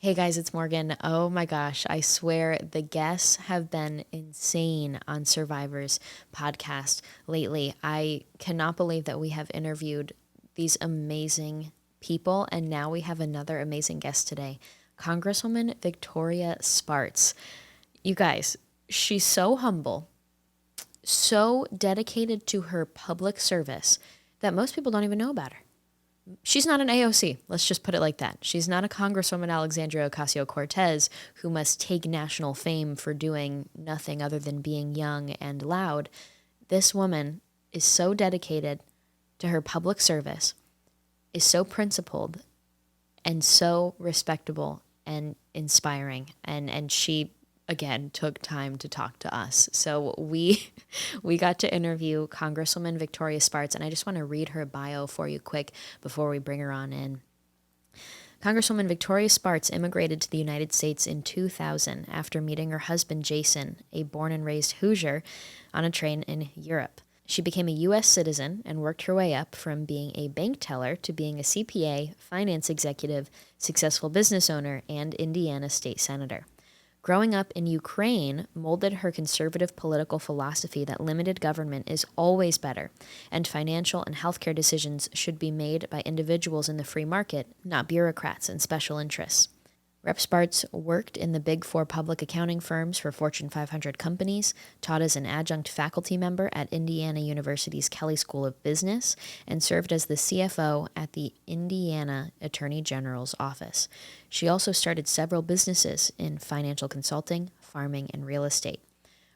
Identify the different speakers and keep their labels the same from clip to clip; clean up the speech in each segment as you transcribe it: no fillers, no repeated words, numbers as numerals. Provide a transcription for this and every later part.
Speaker 1: Hey guys, it's Morgan. Oh my gosh, I swear the guests have been insane on Survivor's podcast lately. I cannot believe that we have interviewed these amazing people, and now we have another amazing guest today, Congresswoman Victoria Spartz. You guys, she's so humble, so dedicated to her public service that most people don't even know about her. She's not an AOC. Let's just put it like that. She's not a Congresswoman Alexandria Ocasio Cortez who must take national fame for doing nothing other than being young and loud. This woman is so dedicated to her public service, is so principled, and so respectable and inspiring. And she again took time to talk to us. So we we got to interview Congresswoman Victoria Spartz, and I just want to read her bio for you quick before we bring her on in. Congresswoman Victoria Spartz immigrated to the United States in 2000 after meeting her husband Jason, a born and raised Hoosier, on a train in Europe. She became a U.S. citizen and worked her way up from being a bank teller to being a CPA, finance executive, successful business owner, and Indiana state senator. Growing up in Ukraine molded her conservative political philosophy that limited government is always better, and financial and healthcare decisions should be made by individuals in the free market, not bureaucrats and special interests. Rep. Spartz worked in the Big Four public accounting firms for Fortune 500 companies, taught as an adjunct faculty member at Indiana University's Kelley School of Business, and served as the CFO at the Indiana Attorney General's office. She also started several businesses in financial consulting, farming, and real estate.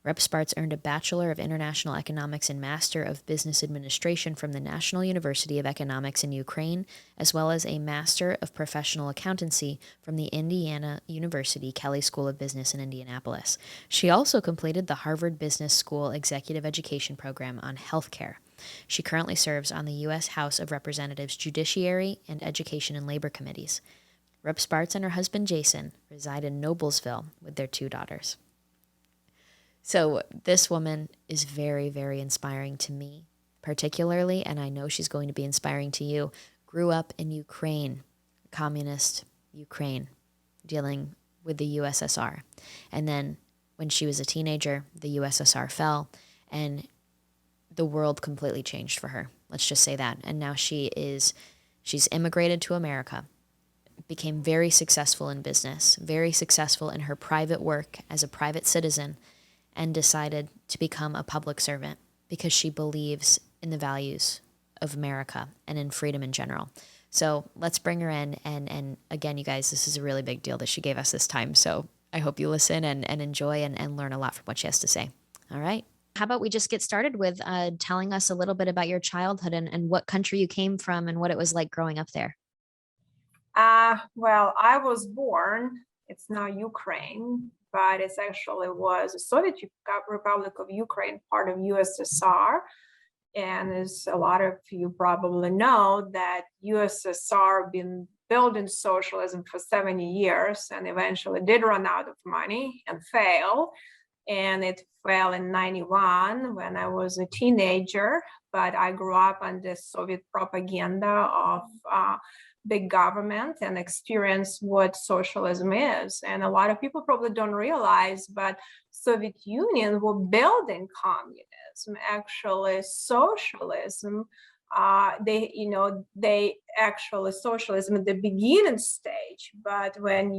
Speaker 1: Rep. Spartz earned a Bachelor of International Economics and Master of Business Administration from the National University of Economics in Ukraine, as well as a Master of Professional Accountancy from the Indiana University Kelley School of Business in Indianapolis. She also completed the Harvard Business School Executive Education Program on Healthcare. She currently serves on the U.S. House of Representatives Judiciary and Education and Labor Committees. Rep. Spartz and her husband Jason reside in Noblesville with their two daughters. So this woman is very, very inspiring to me, particularly, and I know she's going to be inspiring to you. Grew up in Ukraine, communist Ukraine, dealing with the USSR. And then when she was a teenager, the USSR fell, and the world completely changed for her. Let's just say that. And now she's immigrated to America, became very successful in business, very successful in her private work as a private citizen, and decided to become a public servant because she believes in the values of America and in freedom in general. So let's bring her in. And again, you guys, this is a really big deal that she gave us this time. So I hope you listen and enjoy and learn a lot from what she has to say. All right. How about we just get started with telling us a little bit about your childhood and what country you came from and what it was like growing up there?
Speaker 2: Well, I was born, it's now Ukraine, but it's actually was a Soviet Republic of Ukraine, part of USSR. And as a lot of you probably know, that USSR been building socialism for 70 years and eventually did run out of money and fail. And it fell in 91 when I was a teenager, but I grew up under Soviet propaganda of big government and experienced what socialism is. And a lot of people probably don't realize, but Soviet Union were building communism, actually socialism. They actually socialism at the beginning stage, but when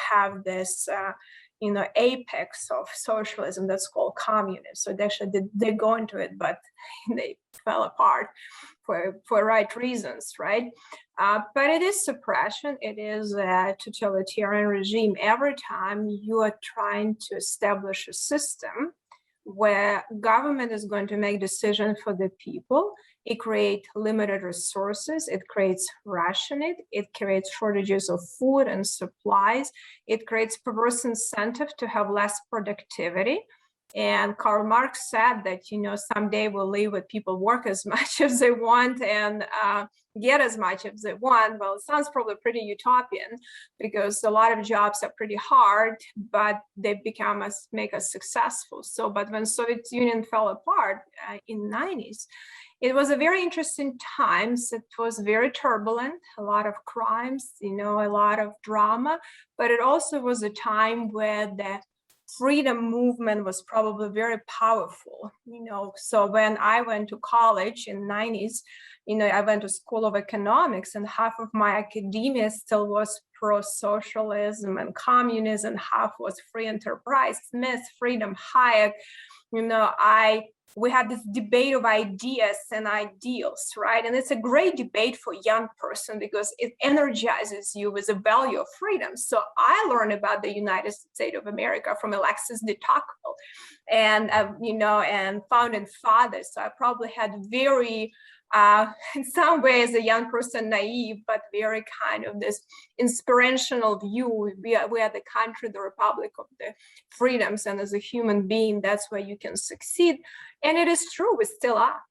Speaker 2: have this apex of socialism that's called communism. So they actually they go into it, but they fell apart for right reasons, right? But it is suppression. It is a totalitarian regime. Every time you are trying to establish a system where government is going to make decisions for the people, it creates limited resources, it creates rationing, it creates shortages of food and supplies, it creates perverse incentive to have less productivity. And Karl Marx said that, someday we'll live with people work as much as they want and get as much as they want. Well, it sounds probably pretty utopian because a lot of jobs are pretty hard, but they make us successful. But when Soviet Union fell apart in the 90s, It was a very interesting times. It was very turbulent, a lot of crimes, a lot of drama, but it also was a time where the freedom movement was probably very powerful, So when I went to college in the 90s, I went to School of Economics, and half of my academia still was pro-socialism and communism, half was free enterprise, Smith, Freedom, Hayek. We had this debate of ideas and ideals, right? And it's a great debate for a young person because it energizes you with the value of freedom. So I learned about the United States of America from Alexis de Tocqueville and, and founding fathers. So I probably had very, in some ways, a young person, naive, but very kind of this inspirational view. We are the country, the republic of the freedoms, and as a human being, that's where you can succeed. And it is true, we still are.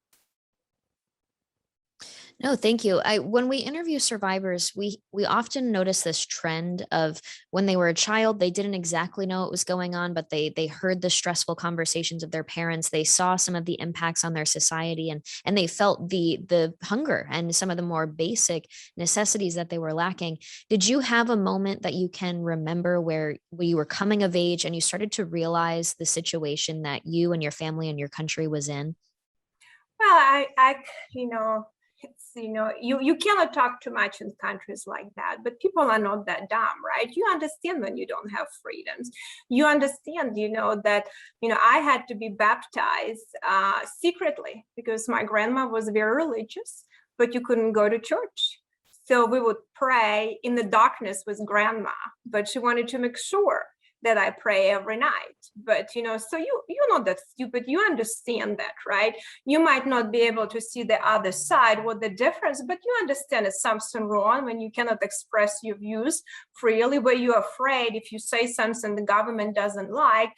Speaker 1: No, thank you. When we interview survivors, we often notice this trend of when they were a child, they didn't exactly know what was going on, but they heard the stressful conversations of their parents. They saw some of the impacts on their society, and they felt the hunger and some of the more basic necessities that they were lacking. Did you have a moment that you can remember where you were coming of age and you started to realize the situation that you and your family and your country was in?
Speaker 2: Well, it's, you cannot talk too much in countries like that, but people are not that dumb, right? You understand when you don't have freedoms. You understand, that, I had to be baptized secretly because my grandma was very religious, but you couldn't go to church. So we would pray in the darkness with grandma, but she wanted to make sure that I pray every night. But, so you're not that stupid. You understand that, right? You might not be able to see the other side, what the difference, but you understand it's something wrong when you cannot express your views freely, where you're afraid if you say something the government doesn't like,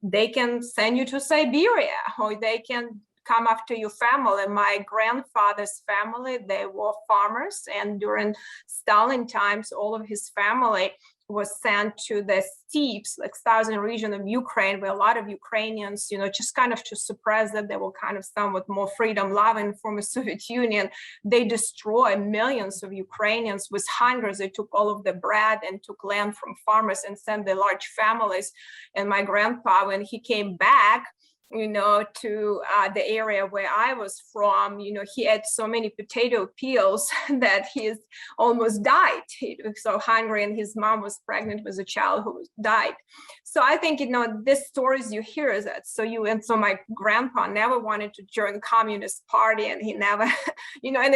Speaker 2: they can send you to Siberia, or they can come after your family. My grandfather's family, they were farmers, and during Stalin times, all of his family was sent to the steppes, like southern region of Ukraine, where a lot of Ukrainians, just kind of to suppress that they were kind of somewhat more freedom loving from the Soviet Union. They destroyed millions of Ukrainians with hunger. They took all of the bread and took land from farmers and sent the large families. And my grandpa, when he came back, to the area where I was from, he ate so many potato peels that he's almost died. He was so hungry, and his mom was pregnant with a child who died. So I think, these stories you hear is that. So my grandpa never wanted to join the Communist Party, and he never, and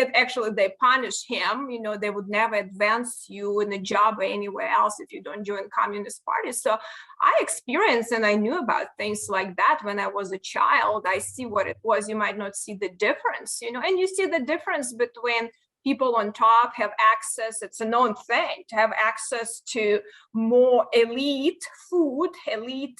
Speaker 2: they punished him. They would never advance you in a job or anywhere else if you don't join the Communist Party. So I experienced and I knew about things like that when I was a child. I see what it was. You might not see the difference, and you see the difference between people on top have access. It's a known thing to have access to more elite food, elite,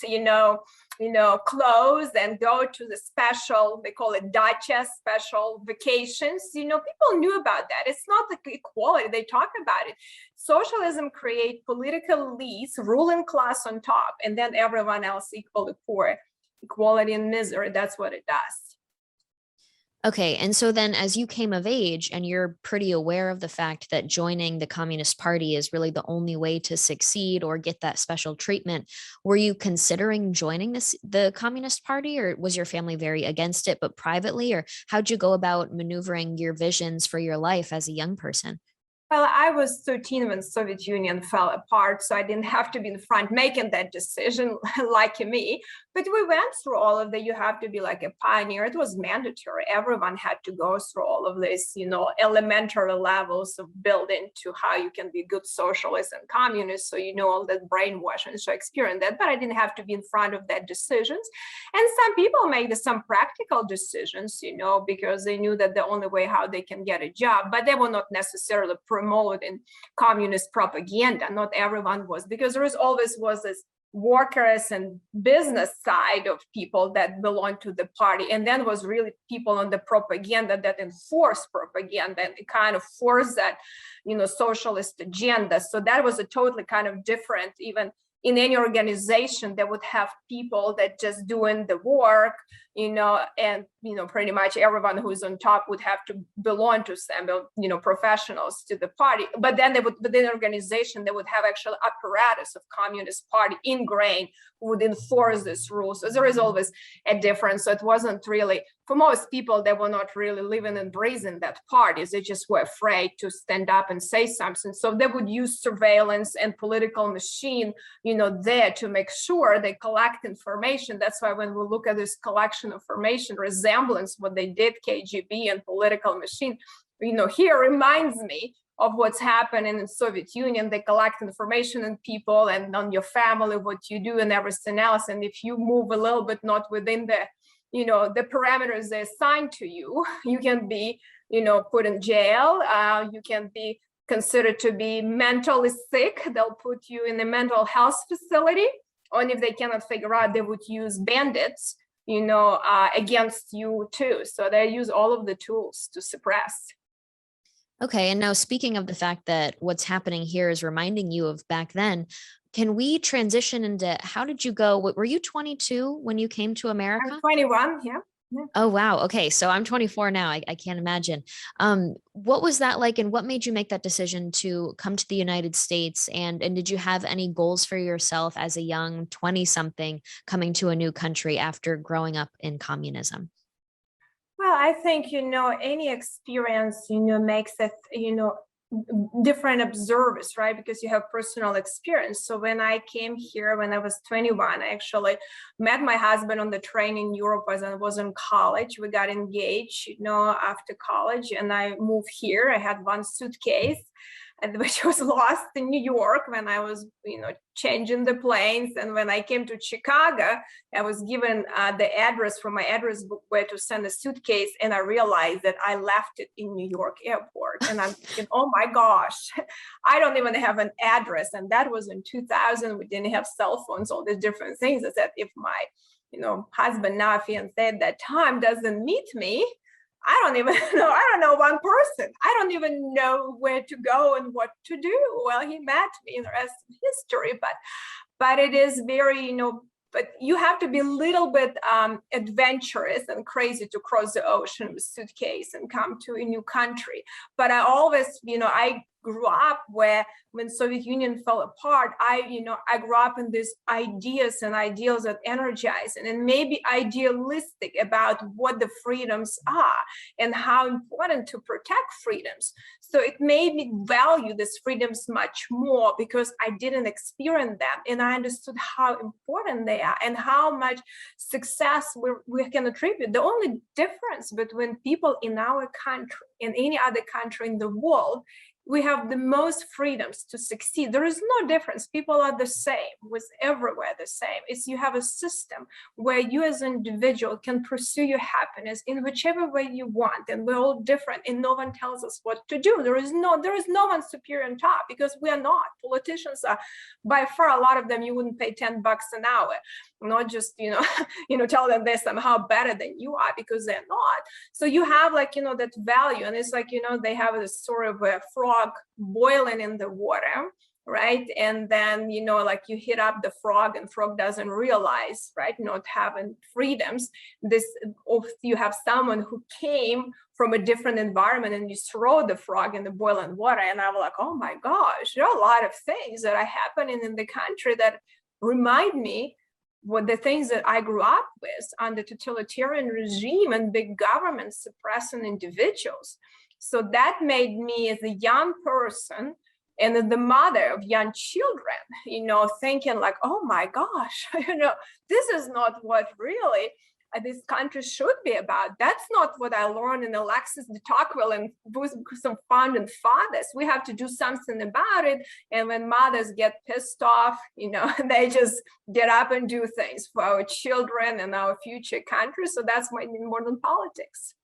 Speaker 2: clothes, and go to the special, they call it dacha, special vacations. People knew about that. It's not the equality. They talk about it. Socialism create political elites, ruling class on top, and then everyone else equally poor. Equality and misery, that's what it does.
Speaker 1: Okay, and so then as you came of age and you're pretty aware of the fact that joining the Communist Party is really the only way to succeed or get that special treatment, were you considering joining the Communist Party, or was your family very against it, but privately? Or how'd you go about maneuvering your visions for your life as a young person?
Speaker 2: Well, I was 13 when Soviet Union fell apart, so I didn't have to be in the front making that decision like me. But we went through all of that. You have to be like a pioneer. It was mandatory. Everyone had to go through all of this, elementary levels of building to how you can be good socialist and communist. So all that brainwashing. So I experienced that, but I didn't have to be in front of that decisions. And some people made some practical decisions, because they knew that the only way how they can get a job, but they were not necessarily promoting communist propaganda. Not everyone was, because there always was this workers and business side of people that belonged to the party, and then was really people on the propaganda that enforced propaganda and kind of forced that socialist agenda. So that was a totally kind of different. Even in any organization, they would have people that just doing the work, and pretty much everyone who's on top would have to belong to some, professionals to the party. But then within the organization, they would have actual apparatus of Communist Party ingrained who would enforce this rule. So there is always a difference. So it wasn't really, for most people, they were not really living and breathing that parties. They just were afraid to stand up and say something. So they would use surveillance and political machine, there to make sure they collect information. That's why when we look at this collection of information, resemblance what they did, KGB and political machine, here reminds me of what's happening in the Soviet Union. They collect information on people and on your family, what you do and everything else. And if you move a little bit not within the parameters they assign to you, you can be, put in jail. You can be considered to be mentally sick. They'll put you in a mental health facility. And if they cannot figure out, they would use bandits, against you too. So they use all of the tools to suppress.
Speaker 1: Okay. And now speaking of the fact that what's happening here is reminding you of back then, can we transition into how did you go? Were you 22 when you came to America?
Speaker 2: I'm 21, yeah.
Speaker 1: Oh, wow. Okay. So I'm 24 now. I can't imagine. What was that like? And what made you make that decision to come to the United States? And did you have any goals for yourself as a young 20-something coming to a new country after growing up in communism?
Speaker 2: Well, I think, any experience, makes it, different observers, right? Because you have personal experience. So when I came here, when I was 21, I actually met my husband on the train in Europe as I was in college. We got engaged, after college, and I moved here. I had one suitcase, which was lost in New York when I was, changing the planes. And when I came to Chicago, I was given the address from my address book where to send a suitcase. And I realized that I left it in New York airport. And I'm thinking, oh my gosh, I don't even have an address. And that was in 2000. We didn't have cell phones, all these different things. I said, if my, husband, now fiance at that time doesn't meet me, I don't even know. I don't know one person. I don't even know where to go and what to do. Well, he met me in the rest of history, but it is very, but you have to be a little bit adventurous and crazy to cross the ocean with suitcase and come to a new country. But I always, I grew up where when Soviet Union fell apart, I grew up in these ideas and ideals that energize and maybe idealistic about what the freedoms are and how important to protect freedoms. So it made me value these freedoms much more because I didn't experience them and I understood how important they are and how much success we can attribute. The only difference between people in our country and any other country in the world, we have the most freedoms to succeed. There is no difference. People are the same, with everywhere the same. It's you have a system where you as an individual can pursue your happiness in whichever way you want. And we're all different and no one tells us what to do. There is no one superior on top because we are not. Politicians are by far, a lot of them, you wouldn't pay $10 an hour, not just, tell them they're somehow better than you are because they're not. So you have that value. And it's they have this sort of a frog boiling in the water, right? And then, you hit up the frog and frog doesn't realize, right, not having freedoms. You have someone who came from a different environment and you throw the frog in the boiling water. And I'm like, oh my gosh, there are a lot of things that are happening in the country that remind me what the things that I grew up with under totalitarian regime and big government suppressing individuals. So that made me as a young person and the mother of young children, thinking like, oh my gosh, this is not what really this country should be about. That's not what I learned in Alexis de Tocqueville and some founding fathers. We have to do something about it. And when mothers get pissed off, they just get up and do things for our children and our future country. So that's my modern politics.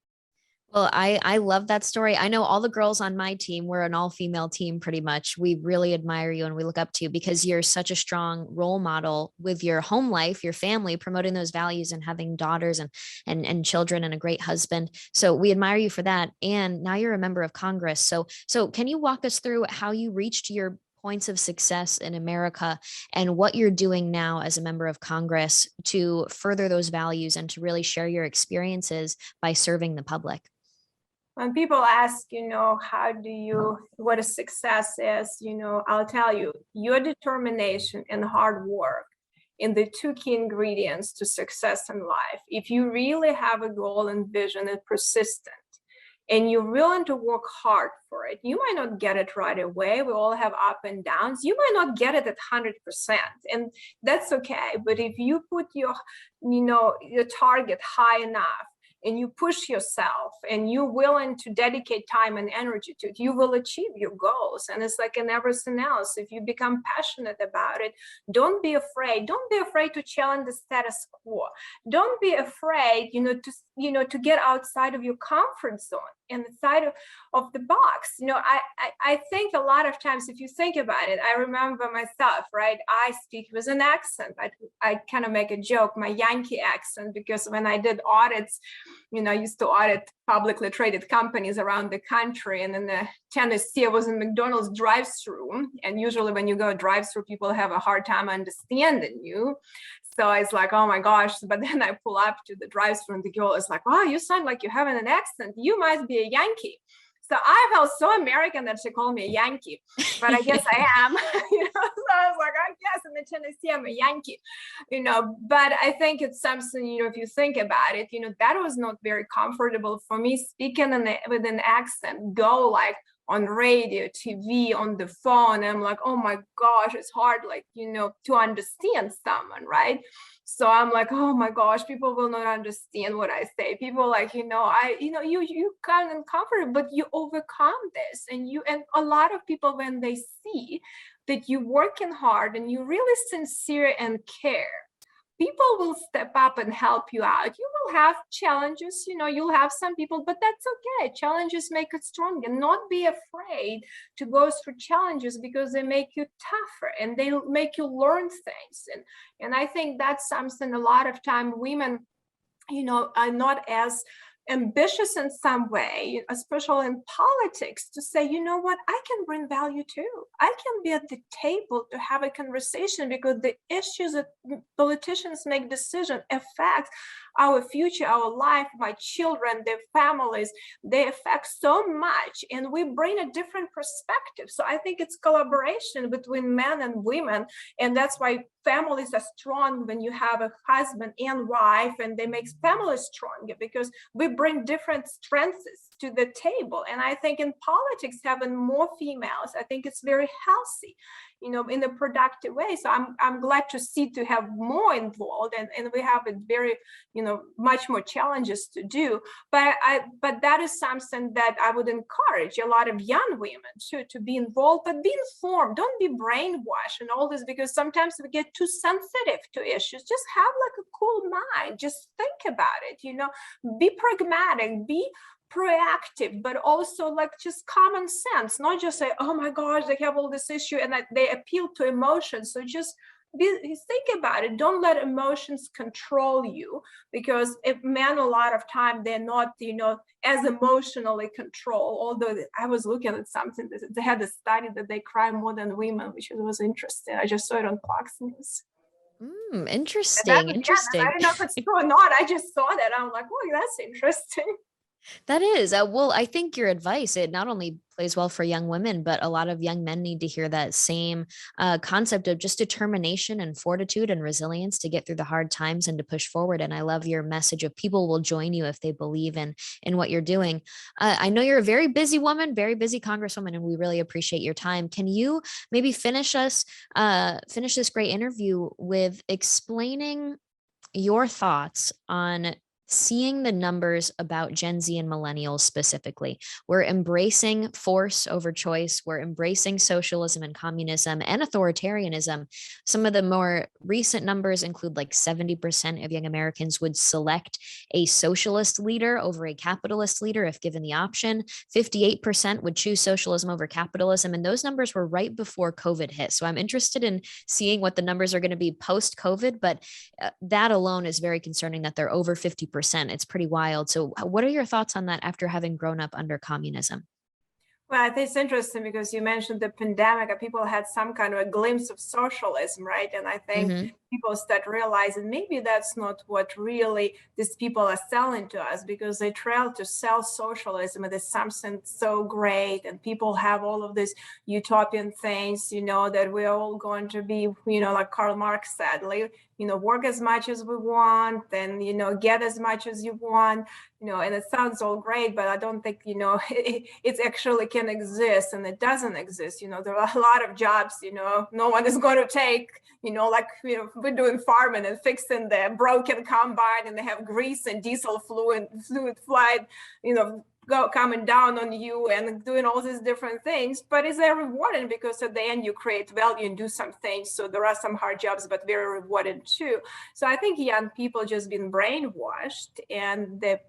Speaker 1: Well, I love that story. I know all the girls on my team, we're an all-female team pretty much. We really admire you and we look up to you because you're such a strong role model with your home life, your family, promoting those values and having daughters and children and a great husband. So we admire you for that. And now you're a member of Congress. So can you walk us through how you reached your points of success in America and what you're doing now as a member of Congress to further those values and to really share your experiences by serving the public.
Speaker 2: When people ask, what a success is, I'll tell you, your determination and hard work in the two key ingredients to success in life. If you really have a goal and vision and persistent, and you're willing to work hard for it, you might not get it right away. We all have up and downs. You might not get it at 100%, and that's okay. But if you put your target high enough, and you push yourself and you're willing to dedicate time and energy to it, you will achieve your goals. And it's like in everything else, if you become passionate about it, don't be afraid. Don't be afraid to challenge the status quo. Don't be afraid, to get outside of your comfort zone and the side of the box. I think a lot of times, if you think about it, I remember myself, right? I speak with an accent. I kind of make a joke, my Yankee accent, because when I did audits, I used to audit publicly traded companies around the country. And in Tennessee, I was in McDonald's drive-through. And usually when you go drive-through, people have a hard time understanding you. So it's like, oh my gosh. But then I pull up to the drive-through and the girl is like, wow, you sound like you're having an accent. You must be a Yankee. So I felt so American that she called me a Yankee, but I guess I am, So I was like, I guess in the Tennessee, I'm a Yankee, but I think it's something, if you think about it, that was not very comfortable for me speaking with an accent, go like on radio, TV, on the phone. I'm like, oh my gosh, it's hard, to understand someone, right? So I'm like, oh my gosh, people will not understand what I say. People like, you kind of uncomfortable, but you overcome this. And a lot of people, when they see that you're working hard and you're really sincere and care, people will step up and help you out. You will have challenges, you'll have some people, but that's okay. Challenges make us stronger. Not be afraid to go through challenges because they make you tougher and they make you learn things. And I think that's something a lot of time women, are not as ambitious in some way, especially in politics, to say, you know what, I can bring value too. I can be at the table to have a conversation, because the issues that politicians make decisions affect our future, our life, my children, their families, they affect so much, and we bring a different perspective. So I think it's collaboration between men and women, and that's why families are strong when you have a husband and wife, and they make families stronger, because we bring different strengths to the table. And I think in politics, having more females, I think it's very healthy, in a productive way. So I'm glad to have more involved, and we have a very, much more challenges to do. But that is something that I would encourage a lot of young women to be involved, but be informed. Don't be brainwashed and all this, because sometimes we get too sensitive to issues. Just have like a cool mind. Just think about it, be pragmatic, be proactive, but also like just common sense, not just say, oh my gosh, they have all this issue, and that they appeal to emotions. So just think about it. Don't let emotions control you, because men a lot of time, they're not, as emotionally controlled. Although I was looking at something that they had a study that they cry more than women, which was interesting. I just saw it on Fox News.
Speaker 1: Interesting. Interesting.
Speaker 2: I don't know if it's true or not. I just saw that. I'm like, oh, that's interesting.
Speaker 1: That is. Well, I think your advice, it not only plays well for young women, but a lot of young men need to hear that same concept of just determination and fortitude and resilience to get through the hard times and to push forward. And I love your message of people will join you if they believe in what you're doing. I know you're a very busy woman, very busy Congresswoman, and we really appreciate your time. Can you maybe finish this great interview with explaining your thoughts on seeing the numbers about Gen Z and millennials specifically? We're embracing force over choice. We're embracing socialism and communism and authoritarianism. Some of the more recent numbers include like 70% of young Americans would select a socialist leader over a capitalist leader if given the option. 58% would choose socialism over capitalism. And those numbers were right before COVID hit. So I'm interested in seeing what the numbers are going to be post-COVID, but that alone is very concerning that they're over 50%. It's pretty wild. So what are your thoughts on that after having grown up under communism?
Speaker 2: But it's interesting because you mentioned the pandemic, and people had some kind of a glimpse of socialism, right? And I think people start realizing maybe that's not what really these people are selling to us, because they try to sell socialism as something so great, and people have all of these utopian things, that we're all going to be, like Karl Marx said, work as much as we want, and get as much as you want, and it sounds all great, but I don't think it actually can exist, and it doesn't exist. There are a lot of jobs no one is going to take, like we're doing farming and fixing the broken combine, and they have grease and diesel fluid flight coming down on you and doing all these different things. But it's very rewarding, because at the end you create value and do some things. So there are some hard jobs, but very rewarding too. So I think young people just been brainwashed, and the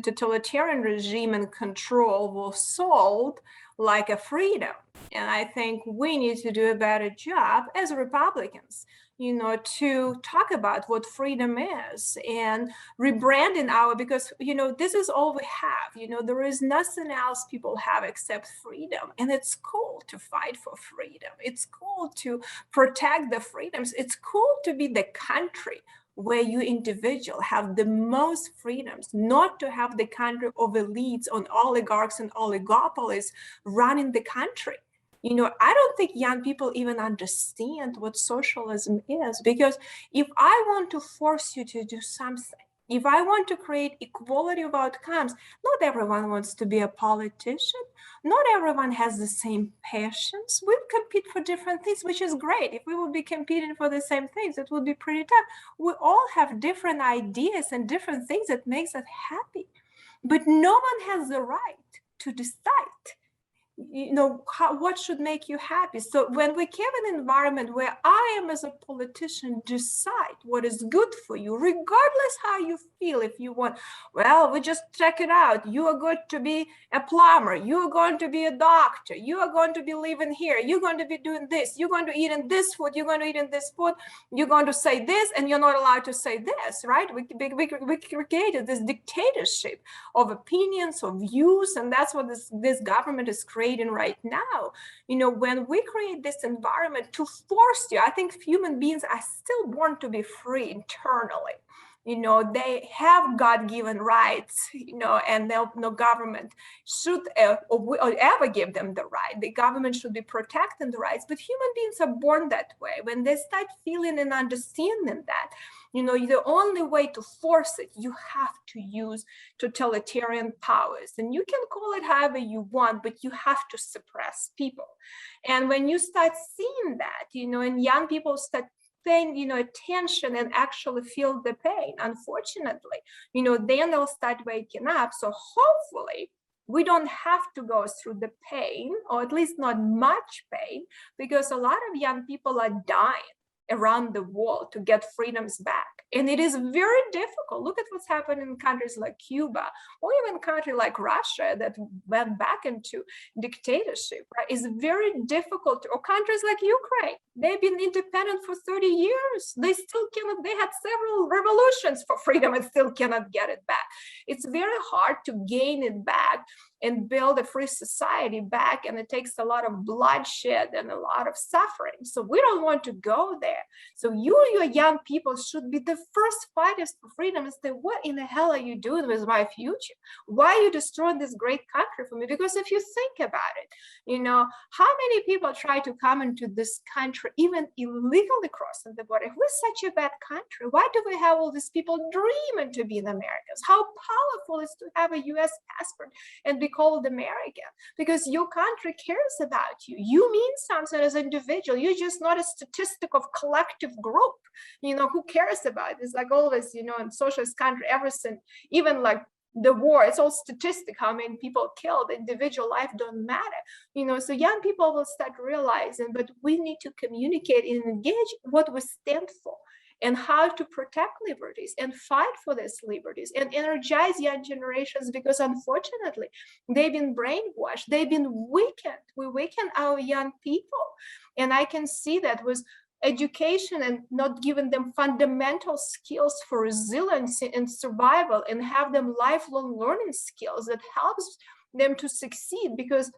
Speaker 2: totalitarian regime and control was sold like a freedom. And I think we need to do a better job as Republicans, to talk about what freedom is, and rebranding because, this is all we have. There is nothing else people have except freedom. And it's cool to fight for freedom. It's cool to protect the freedoms. It's cool to be the country where you individual have the most freedoms, not to have the country of elites on oligarchs and oligopolies running the country. I don't think young people even understand what socialism is, because if I want to force you to do something, if I want to create equality of outcomes, not everyone wants to be a politician. Not everyone has the same passions. We compete for different things, which is great. If we would be competing for the same things, it would be pretty tough. We all have different ideas and different things that makes us happy. But no one has the right to decide what should make you happy. So when we have an environment where I am, as a politician, decide what is good for you, regardless how you feel, if you want, well, we just check it out. You are going to be a plumber. You are going to be a doctor. You are going to be living here. You're going to be doing this. You're going to eat in this food. You're going to eat in this food. You're going to say this, and you're not allowed to say this, right? We created this dictatorship of opinions, of views, and that's what this government is creating right now. When we create this environment to force you, I think human beings are still born to be free internally. They have God-given rights, and no government should or ever give them the right. The government should be protecting the rights, but human beings are born that way. When they start feeling and understanding that, the only way to force it, you have to use totalitarian powers. And you can call it however you want, but you have to suppress people. And when you start seeing that, and young people start paying, attention and actually feel the pain, unfortunately, then they'll start waking up. So hopefully we don't have to go through the pain, or at least not much pain, because a lot of young people are dying around the world to get freedoms back. And it is very difficult. Look at what's happened in countries like Cuba, or even a country like Russia that went back into dictatorship, right? It's very difficult, or countries like Ukraine. They've been independent for 30 years. They still cannot, they had several revolutions for freedom and still cannot get it back. It's very hard to gain it back and build a free society back. And it takes a lot of bloodshed and a lot of suffering. So we don't want to go there. So your young people should be the first fighters for freedom and say, what in the hell are you doing with my future? Why are you destroying this great country for me? Because if you think about it, how many people try to come into this country, even illegally crossing the border? If we're such a bad country, why do we have all these people dreaming to be Americans? How powerful is to have a US passport and be called American? Because your country cares about you. You mean something as an individual. You're just not a statistic of collective group. Who cares about it? It's like always, in socialist country, everything, even like the war, it's all statistic, how many people killed. Individual life don't matter. So young people will start realizing, but we need to communicate and engage what we stand for, and how to protect liberties and fight for these liberties and energize young generations, because unfortunately they've been brainwashed, they've been weakened. We weaken our young people. And I can see that with education and not giving them fundamental skills for resilience and survival, and have them lifelong learning skills that helps them to succeed, because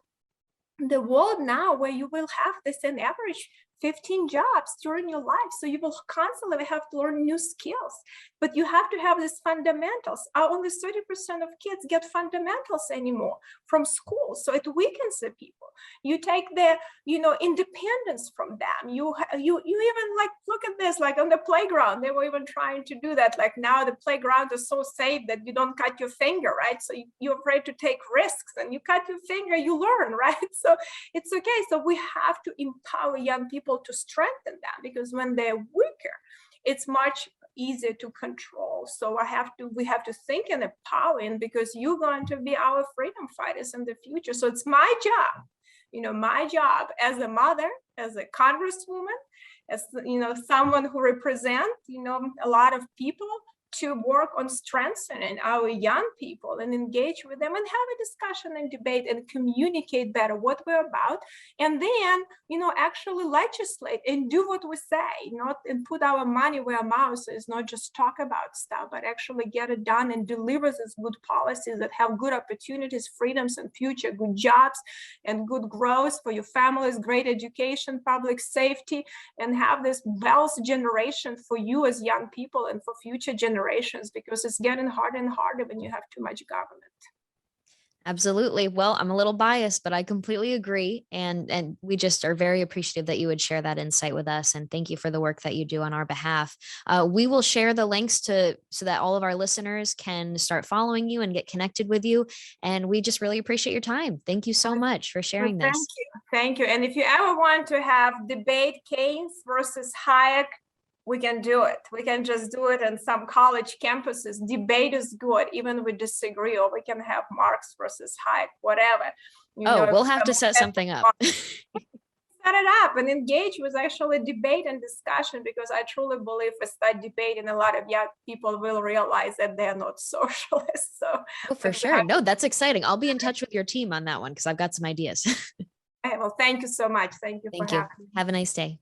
Speaker 2: the world now where you will have this an average 15 jobs during your life. So you will constantly have to learn new skills, but you have to have these fundamentals. Only 30% of kids get fundamentals anymore from school. So it weakens the people. You take their, independence from them. You even like, look at this, like on the playground, they were even trying to do that. Like now the playground is so safe that you don't cut your finger, right? So you're afraid to take risks, and you cut your finger, you learn, right? So it's okay. So we have to empower young people to strengthen them, because when they're weaker, it's much easier to control. So we have to think in empowering, because you're going to be our freedom fighters in the future. So it's my job, my job as a mother, as a congresswoman, as someone who represents a lot of people, to work on strengthening our young people and engage with them and have a discussion and debate and communicate better what we're about, and then actually legislate and do what we say, not and put our money where our mouth is, not just talk about stuff, but actually get it done and deliver these good policies that have good opportunities, freedoms, and future, good jobs and good growth for your families, great education, public safety, and have this wealth generation for you as young people and for future generations, because it's getting harder and harder when you have too much government.
Speaker 1: Absolutely. Well, I'm a little biased, but I completely agree. And we just are very appreciative that you would share that insight with us. And thank you for the work that you do on our behalf. We will share the links so that all of our listeners can start following you and get connected with you. And we just really appreciate your time. Thank you so much for sharing this.
Speaker 2: Thank you. Thank you. And if you ever want to have debate Keynes versus Hayek, we can do it. We can just do it in some college campuses. Debate is good, even we disagree, or we can have Marx versus Hayek, whatever.
Speaker 1: We'll have to set something up.
Speaker 2: Set it up and engage with actually debate and discussion, because I truly believe if we start debating, a lot of young people will realize that they're not socialists. So
Speaker 1: for sure. No, that's exciting. I'll be in touch with your team on that one, because I've got some ideas.
Speaker 2: Well, thank you so much. Thank you for having me.
Speaker 1: Have a nice day.